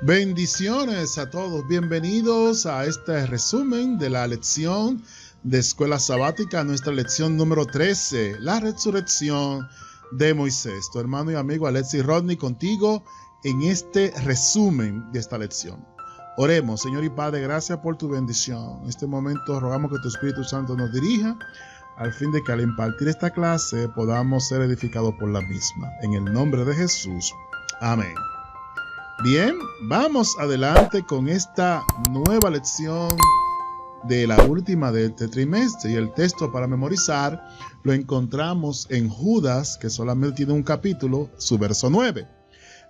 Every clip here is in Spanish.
Bendiciones a todos, bienvenidos a este resumen de la lección de Escuela Sabática, nuestra lección número 13, la resurrección de Moisés. Tu hermano y amigo Alexis Rodney contigo en este resumen de esta lección. Oremos, Señor y Padre, gracias por tu bendición. En este momento rogamos que tu Espíritu Santo nos dirija al fin de que al impartir esta clase podamos ser edificados por la misma. En el nombre de Jesús. Amén. Bien, vamos adelante con esta nueva lección de la última de este trimestre, y el texto para memorizar lo encontramos en Judas, que solamente tiene un capítulo, su verso 9.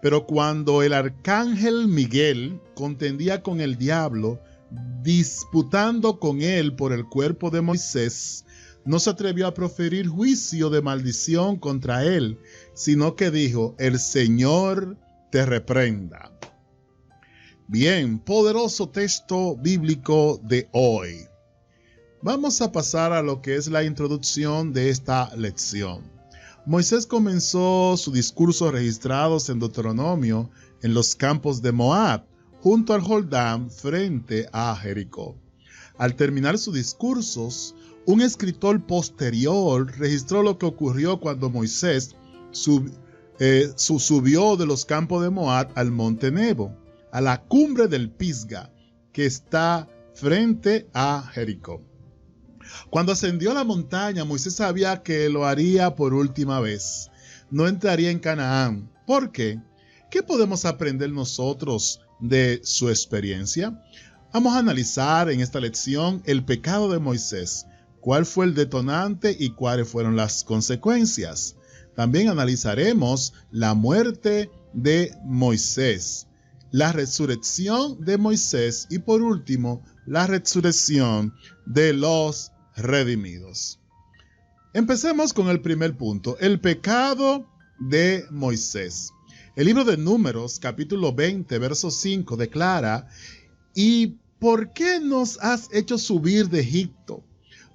Pero cuando el arcángel Miguel contendía con el diablo, disputando con él por el cuerpo de Moisés, no se atrevió a proferir juicio de maldición contra él, sino que dijo: el Señor te reprenda. Bien, poderoso texto bíblico de hoy. Vamos a pasar a lo que es la introducción de esta lección. Moisés comenzó su discurso registrados en Deuteronomio en los campos de Moab, junto al Jordán, frente a Jericó. Al terminar sus discursos, un escritor posterior registró lo que ocurrió cuando Moisés subió de los campos de Moab al monte Nebo, a la cumbre del Pisga, que está frente a Jericó. Cuando ascendió a la montaña, Moisés sabía que lo haría por última vez. No entraría en Canaán. ¿Por qué? ¿Qué podemos aprender nosotros de su experiencia? Vamos a analizar en esta lección el pecado de Moisés, cuál fue el detonante y cuáles fueron las consecuencias. También analizaremos la muerte de Moisés, la resurrección de Moisés y por último, la resurrección de los redimidos. Empecemos con el primer punto, el pecado de Moisés. El libro de Números, capítulo 20, verso 5, declara: ¿y por qué nos has hecho subir de Egipto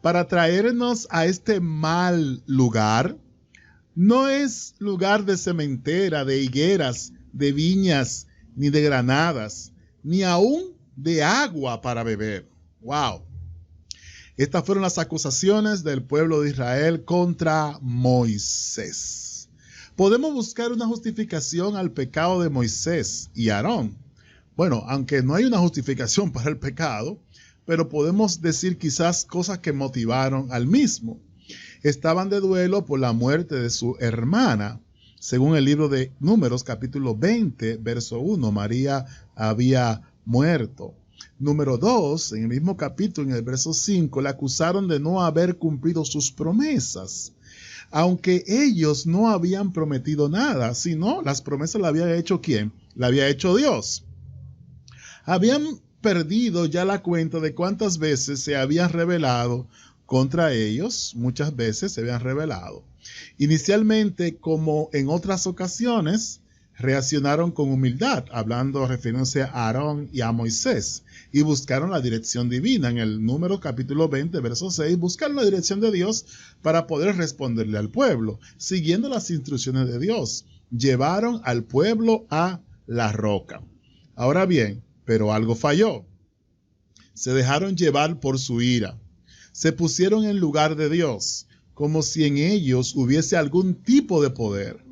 para traernos a este mal lugar? No es lugar de sementera, de higueras, de viñas, ni de granadas, ni aún de agua para beber. ¡Wow! Estas fueron las acusaciones del pueblo de Israel contra Moisés. Podemos buscar una justificación al pecado de Moisés y Aarón. Bueno, aunque no hay una justificación para el pecado, pero podemos decir quizás cosas que motivaron al mismo. Estaban de duelo por la muerte de su hermana. Según el libro de Números, capítulo 20, verso 1, María había muerto. Número 2, en el mismo capítulo, en el verso 5, le acusaron de no haber cumplido sus promesas. Aunque ellos no habían prometido nada, sino las promesas las había hecho ¿quién? La había hecho Dios. Habían perdido ya la cuenta de cuántas veces se habían rebelado contra ellos, muchas veces se habían rebelado. Inicialmente, como en otras ocasiones, reaccionaron con humildad, refiriéndose a Aarón y a Moisés, y buscaron la dirección divina. En el Número capítulo 20, verso 6, buscaron la dirección de Dios para poder responderle al pueblo, siguiendo las instrucciones de Dios. Llevaron al pueblo a la roca. Ahora bien, pero algo falló. Se dejaron llevar por su ira. Se pusieron en lugar de Dios, como si en ellos hubiese algún tipo de poder.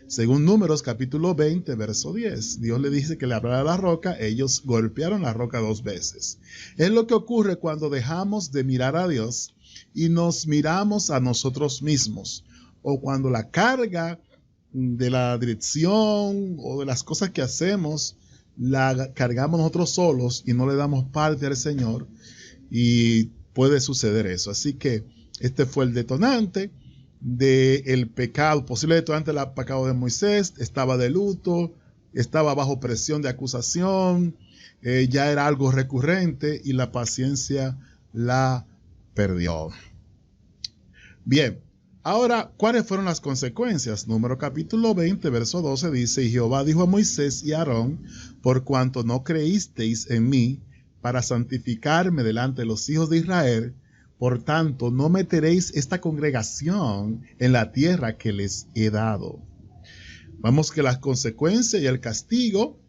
Según Números capítulo 20, verso 10, Dios le dice que le hablara a la roca, ellos golpearon la roca 2 veces. Es lo que ocurre cuando dejamos de mirar a Dios y nos miramos a nosotros mismos, o cuando la carga de la dirección o de las cosas que hacemos la cargamos nosotros solos y no le damos parte al Señor, y puede suceder eso. Así que este fue el detonante del pecado, posible detonante del pecado de Moisés. Estaba de luto, estaba bajo presión de acusación, ya era algo recurrente y la paciencia la perdió. Bien, ahora, ¿cuáles fueron las consecuencias? Número capítulo 20, verso 12 dice: y Jehová dijo a Moisés y a Aarón: por cuanto no creísteis en mí para santificarme delante de los hijos de Israel, por tanto no meteréis esta congregación en la tierra que les he dado. Vamos que las consecuencias y el castigo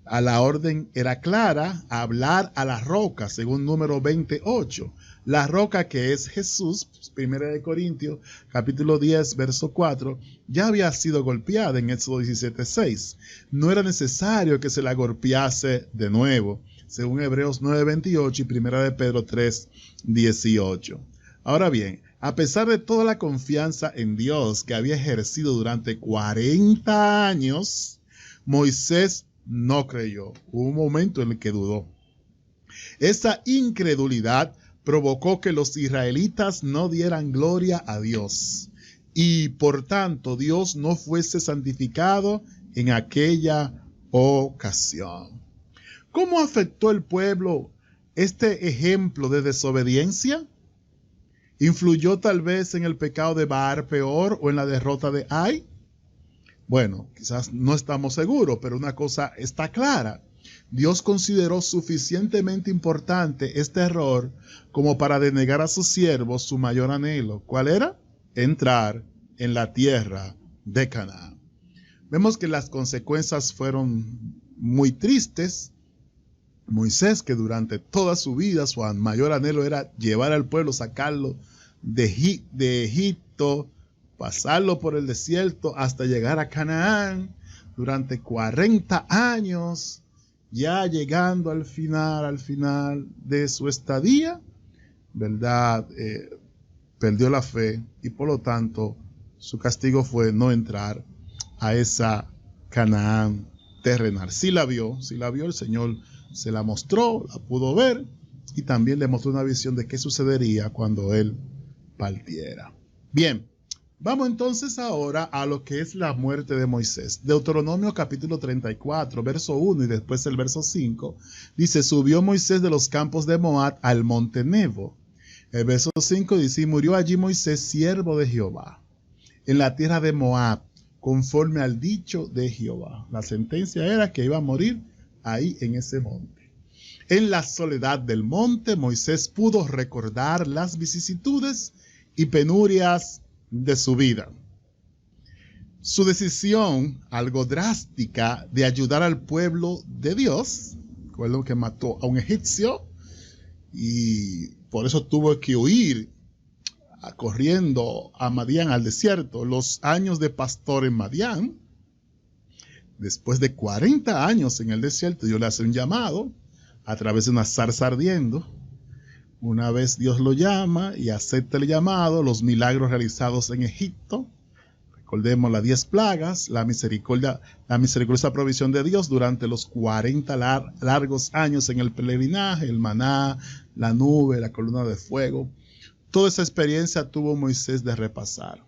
La orden era clara: hablar a la roca, según número 28. La roca, que es Jesús, 1 Corintios, capítulo 10, verso 4, ya había sido golpeada en Éxodo 17:6. No era necesario que se la golpease de nuevo, según Hebreos 9:28 y 1 de Pedro 3:18. Ahora bien, a pesar de toda la confianza en Dios que había ejercido durante 40 años, Moisés no creyó. Hubo un momento en el que dudó. Esa incredulidad provocó que los israelitas no dieran gloria a Dios y por tanto Dios no fuese santificado en aquella ocasión. ¿Cómo afectó el pueblo este ejemplo de desobediencia? ¿Influyó tal vez en el pecado de Baal Peor o en la derrota de Ai? Bueno, quizás no estamos seguros, pero una cosa está clara. Dios consideró suficientemente importante este error como para denegar a sus siervos su mayor anhelo. ¿Cuál era? Entrar en la tierra de Canaán. Vemos que las consecuencias fueron muy tristes. Moisés, que durante toda su vida su mayor anhelo era llevar al pueblo, sacarlo de Egipto, pasarlo por el desierto hasta llegar a Canaán, durante 40 años, ya llegando al final de su estadía, ¿verdad? Perdió la fe y por lo tanto su castigo fue no entrar a esa Canaán terrenal. Sí la vio el Señor, se la mostró, la pudo ver y también le mostró una visión de qué sucedería cuando él partiera. Bien, vamos entonces ahora a lo que es la muerte de Moisés. Deuteronomio capítulo 34, verso 1 y después el verso 5, dice: subió Moisés de los campos de Moab al monte Nebo. El verso 5 dice: y murió allí Moisés, siervo de Jehová, en la tierra de Moab, conforme al dicho de Jehová. La sentencia era que iba a morir ahí en ese monte. En la soledad del monte, Moisés pudo recordar las vicisitudes y penurias de su vida. Su decisión, algo drástica, de ayudar al pueblo de Dios, recuerdo que mató a un egipcio y por eso tuvo que huir corriendo a Madián, al desierto. Los años de pastor en Madián, después de 40 años en el desierto, Dios le hace un llamado a través de una zarza ardiendo. Una vez Dios lo llama y acepta el llamado, los milagros realizados en Egipto, recordemos las 10 plagas, la misericordiosa provisión de Dios durante los 40 largos años en el peregrinaje, el maná, la nube, la columna de fuego. Toda esa experiencia tuvo Moisés de repasar.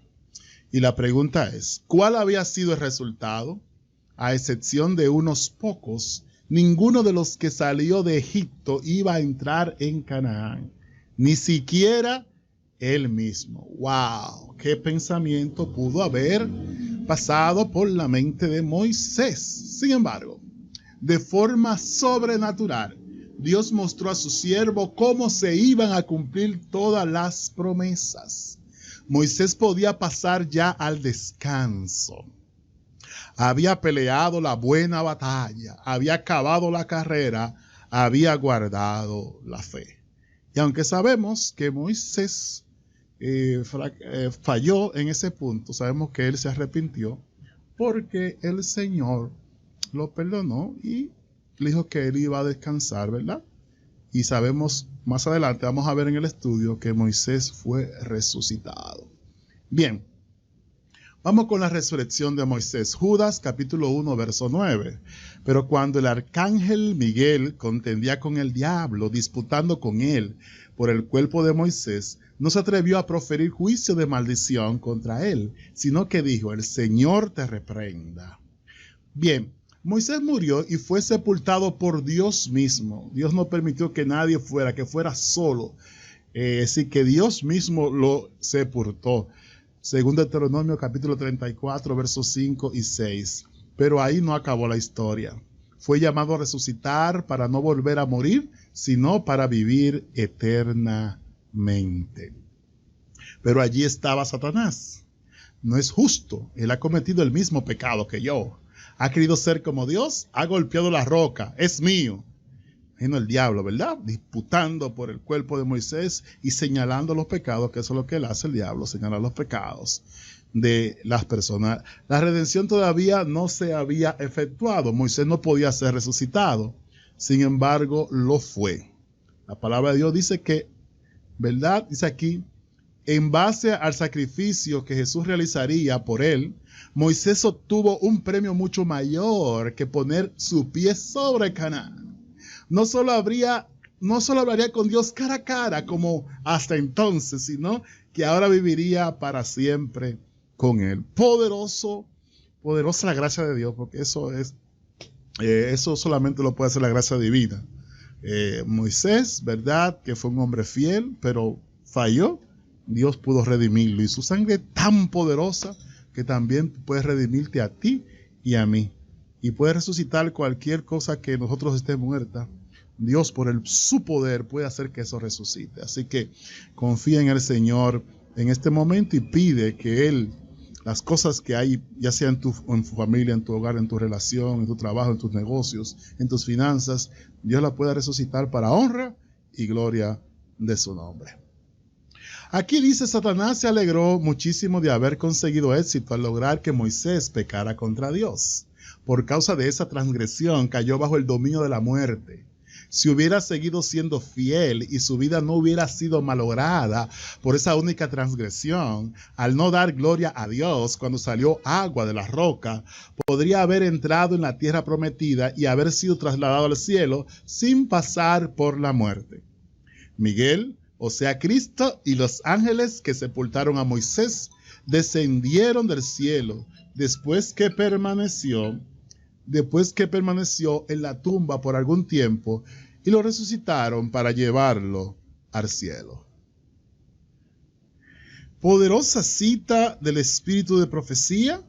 Y la pregunta es, ¿cuál había sido el resultado? A excepción de unos pocos, ninguno de los que salió de Egipto iba a entrar en Canaán, ni siquiera él mismo. ¡Wow! ¿Qué pensamiento pudo haber pasado por la mente de Moisés? Sin embargo, de forma sobrenatural, Dios mostró a su siervo cómo se iban a cumplir todas las promesas. Moisés podía pasar ya al descanso. Había peleado la buena batalla, había acabado la carrera, había guardado la fe. Y aunque sabemos que Moisés falló en ese punto, sabemos que él se arrepintió porque el Señor lo perdonó y le dijo que él iba a descansar, ¿verdad? Y sabemos, más adelante vamos a ver en el estudio, que Moisés fue resucitado. Bien. Vamos con la resurrección de Moisés. Judas capítulo 1 verso 9. Pero cuando el arcángel Miguel contendía con el diablo, disputando con él por el cuerpo de Moisés, no se atrevió a proferir juicio de maldición contra él, sino que dijo: el Señor te reprenda. Bien, Moisés murió y fue sepultado por Dios mismo. Dios no permitió que nadie fuera, que fuera solo. Así que Dios mismo lo sepultó. Según Deuteronomio capítulo 34, versos 5 y 6. Pero ahí no acabó la historia. Fue llamado a resucitar para no volver a morir, sino para vivir eternamente. Pero allí estaba Satanás. No es justo, él ha cometido el mismo pecado que yo. Ha querido ser como Dios, ha golpeado la roca, es mío. Imagino el diablo, ¿verdad? Disputando por el cuerpo de Moisés y señalando los pecados, que eso es lo que él hace el diablo, señalar los pecados de las personas. La redención todavía no se había efectuado. Moisés no podía ser resucitado. Sin embargo, lo fue. La palabra de Dios dice que, ¿verdad? Dice aquí, en base al sacrificio que Jesús realizaría por él, Moisés obtuvo un premio mucho mayor que poner su pie sobre Canaán. No solo hablaría con Dios cara a cara como hasta entonces, sino que ahora viviría para siempre con él. Poderosa la gracia de Dios, porque eso solamente lo puede hacer la gracia divina. Moisés, ¿verdad? Que fue un hombre fiel, pero falló. Dios pudo redimirlo y su sangre es tan poderosa que también puede redimirte a ti y a mí. Y puede resucitar cualquier cosa que nosotros esté muerta. Dios por su poder puede hacer que eso resucite. Así que confía en el Señor en este momento y pide que Él, las cosas que hay, ya sea en tu familia, en tu hogar, en tu relación, en tu trabajo, en tus negocios, en tus finanzas, Dios la pueda resucitar para honra y gloria de su nombre. Aquí dice, Satanás se alegró muchísimo de haber conseguido éxito al lograr que Moisés pecara contra Dios. Por causa de esa transgresión cayó bajo el dominio de la muerte. Si hubiera seguido siendo fiel y su vida no hubiera sido malograda por esa única transgresión, al no dar gloria a Dios cuando salió agua de la roca, podría haber entrado en la tierra prometida y haber sido trasladado al cielo sin pasar por la muerte. Miguel, o sea Cristo, y los ángeles que sepultaron a Moisés descendieron del cielo después que permaneció en la tumba por algún tiempo y lo resucitaron para llevarlo al cielo. Poderosa cita del espíritu de profecía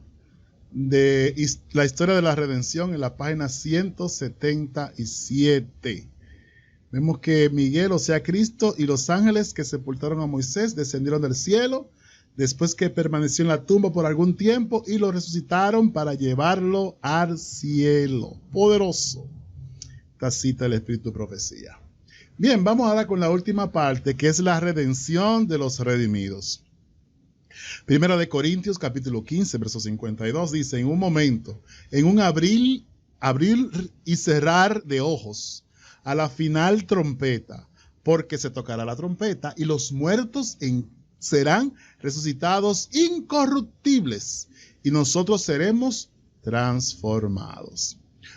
de la historia de la redención en la página 177. Vemos que Miguel, o sea Cristo, y los ángeles que sepultaron a Moisés descendieron del cielo después que permaneció en la tumba por algún tiempo y lo resucitaron para llevarlo al cielo. Poderoso. Esta cita del espíritu de profecía. Bien, vamos ahora con la última parte, que es la redención de los redimidos. Primera de Corintios, capítulo 15, verso 52, dice, en un momento, en un abrir y cerrar de ojos, a la final trompeta, porque se tocará la trompeta y los muertos serán resucitados incorruptibles y nosotros seremos transformados.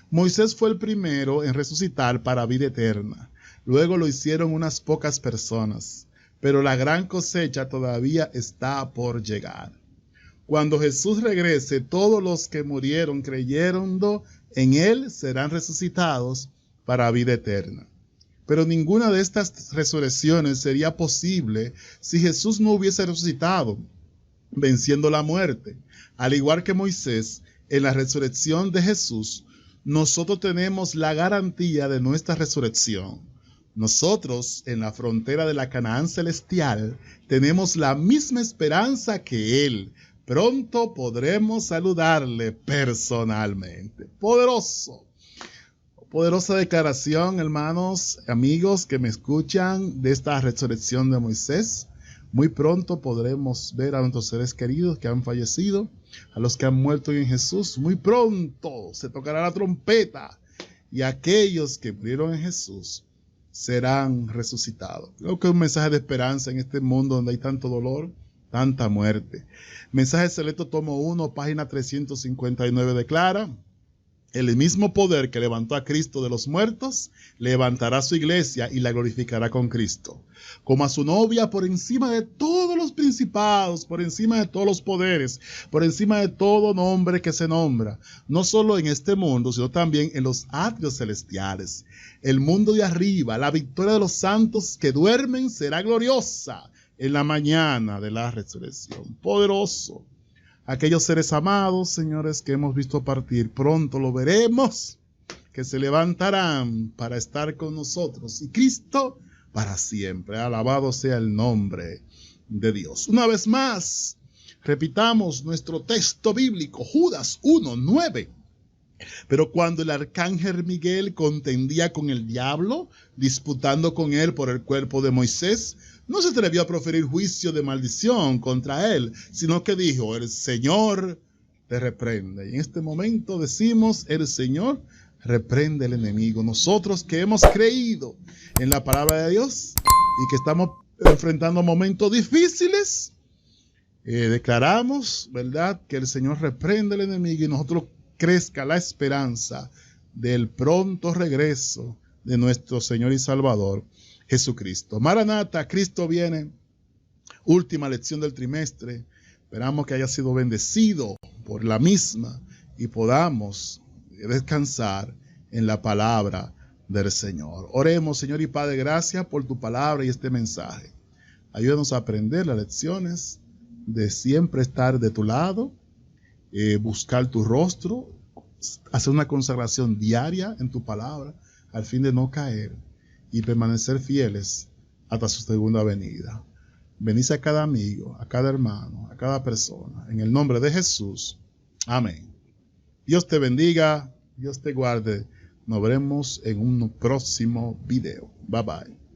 Moisés fue el primero en resucitar para vida eterna. Luego lo hicieron unas pocas personas, pero la gran cosecha todavía está por llegar. Cuando Jesús regrese, todos los que murieron creyendo en Él serán resucitados para vida eterna. Pero ninguna de estas resurrecciones sería posible si Jesús no hubiese resucitado, venciendo la muerte. Al igual que Moisés, en la resurrección de Jesús, nosotros tenemos la garantía de nuestra resurrección. Nosotros, en la frontera de la Canaán celestial, tenemos la misma esperanza que Él. Pronto podremos saludarle personalmente. Poderosa declaración, hermanos, amigos que me escuchan, de esta resurrección de Moisés. Muy pronto podremos ver a nuestros seres queridos que han fallecido, a los que han muerto en Jesús. Muy pronto se tocará la trompeta y aquellos que murieron en Jesús serán resucitados. Creo que es un mensaje de esperanza en este mundo donde hay tanto dolor, tanta muerte. Mensaje selecto tomo 1, página 359 declara: el mismo poder que levantó a Cristo de los muertos, levantará su iglesia y la glorificará con Cristo. Como a su novia, por encima de todos los principados, por encima de todos los poderes, por encima de todo nombre que se nombra, no solo en este mundo, sino también en los atrios celestiales. El mundo de arriba, la victoria de los santos que duermen será gloriosa en la mañana de la resurrección. Poderoso. Aquellos seres amados, señores, que hemos visto partir, pronto lo veremos, que se levantarán para estar con nosotros. Y Cristo para siempre. Alabado sea el nombre de Dios. Una vez más, repitamos nuestro texto bíblico, Judas 1:9. Pero cuando el arcángel Miguel contendía con el diablo, disputando con él por el cuerpo de Moisés, no se atrevió a proferir juicio de maldición contra él, sino que dijo: el Señor te reprende. Y en este momento decimos: el Señor reprende al enemigo. Nosotros que hemos creído en la palabra de Dios y que estamos enfrentando momentos difíciles, declaramos, ¿verdad?, que el Señor reprende al enemigo y nosotros crezca la esperanza del pronto regreso de nuestro Señor y Salvador Jesucristo. Maranata, Cristo viene. Última lección del trimestre. Esperamos que haya sido bendecido por la misma y podamos descansar en la palabra del Señor. Oremos. Señor y Padre, gracias por tu palabra y este mensaje. Ayúdanos a aprender las lecciones de siempre estar de tu lado, buscar tu rostro, hacer una consagración diaria en tu palabra, al fin de no caer y permanecer fieles hasta su segunda venida. Bendice a cada amigo, a cada hermano, a cada persona. En el nombre de Jesús. Amén. Dios te bendiga, Dios te guarde. Nos veremos en un próximo video. Bye bye.